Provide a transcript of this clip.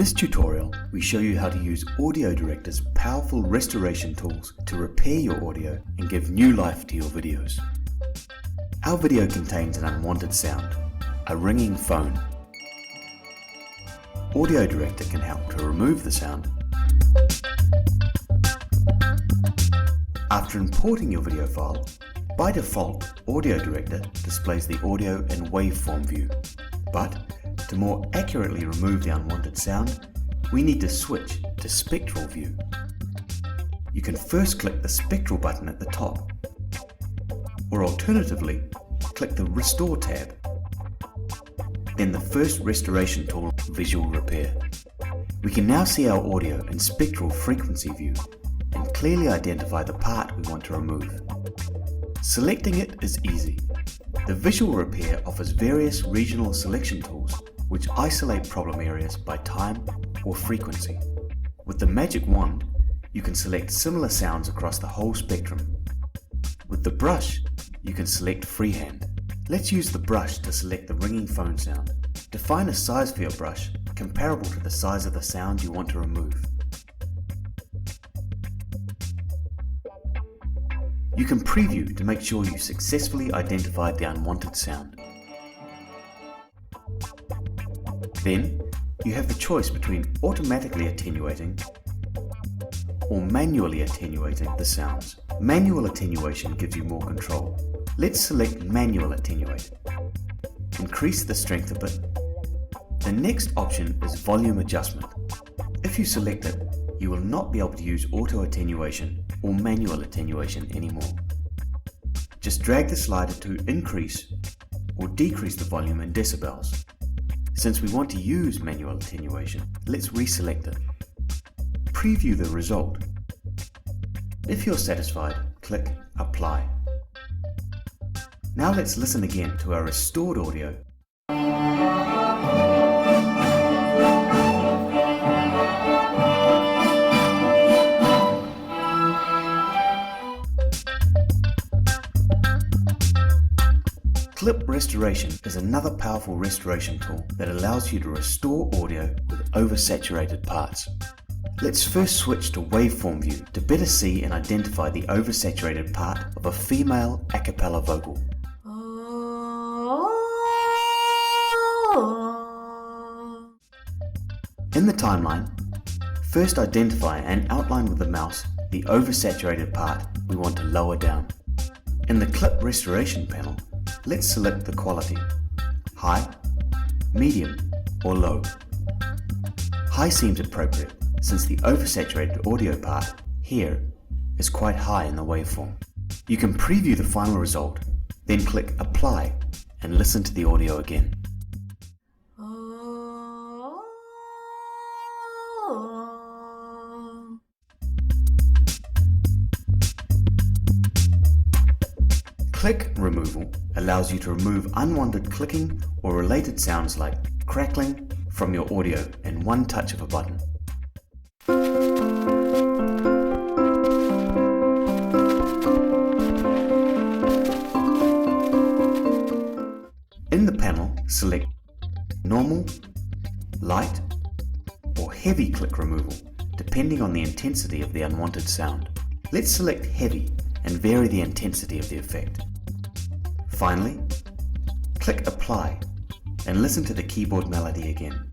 this tutorial, we show you how to use AudioDirector's powerful restoration tools to repair your audio and give new life to your videos. Our video contains an unwanted sound, a ringing phone. AudioDirector can help to remove the sound. After importing your video file, by default, AudioDirector displays the audio in waveform view. But to more accurately remove the unwanted sound, we need to switch to spectral view. You can first click the spectral button at the top, or alternatively, click the Restore tab, then the first restoration tool, Visual Repair. We can now see our audio in spectral frequency view and clearly identify the part we want to remove. Selecting it is easy. The Visual Repair offers various regional selection tools which isolate problem areas by time or frequency. With the magic wand, you can select similar sounds across the whole spectrum. With the brush, you can select freehand. Let's use the brush to select the ringing phone sound. Define a size for your brush comparable to the size of the sound you want to remove. You can preview to make sure you successfully identified the unwanted sound. Then, you have the choice between automatically attenuating or manually attenuating the sounds. Manual attenuation gives you more control. Let's select Manual Attenuate. Increase the strength a bit. The next option is Volume Adjustment. If you select it, you will not be able to use auto attenuation or manual attenuation anymore. Just drag the slider to increase or decrease the volume in decibels. Since we want to use manual attenuation, let's reselect it. Preview the result. If you're satisfied, click Apply. Now let's listen again to our restored audio. Clip Restoration is another powerful restoration tool that allows you to restore audio with oversaturated parts. Let's first switch to waveform view to better see and identify the oversaturated part of a female a cappella vocal. In the timeline, first identify and outline with the mouse the oversaturated part we want to lower down. In the Clip Restoration panel, let's select the quality, high, medium, or low. High seems appropriate since the oversaturated audio part here is quite high in the waveform. You can preview the final result, then click Apply and listen to the audio again. Click Removal allows you to remove unwanted clicking or related sounds like crackling from your audio in one touch of a button. In the panel, select Normal, Light, or Heavy click removal, depending on the intensity of the unwanted sound. Let's select Heavy and vary the intensity of the effect. Finally, click Apply and listen to the keyboard melody again.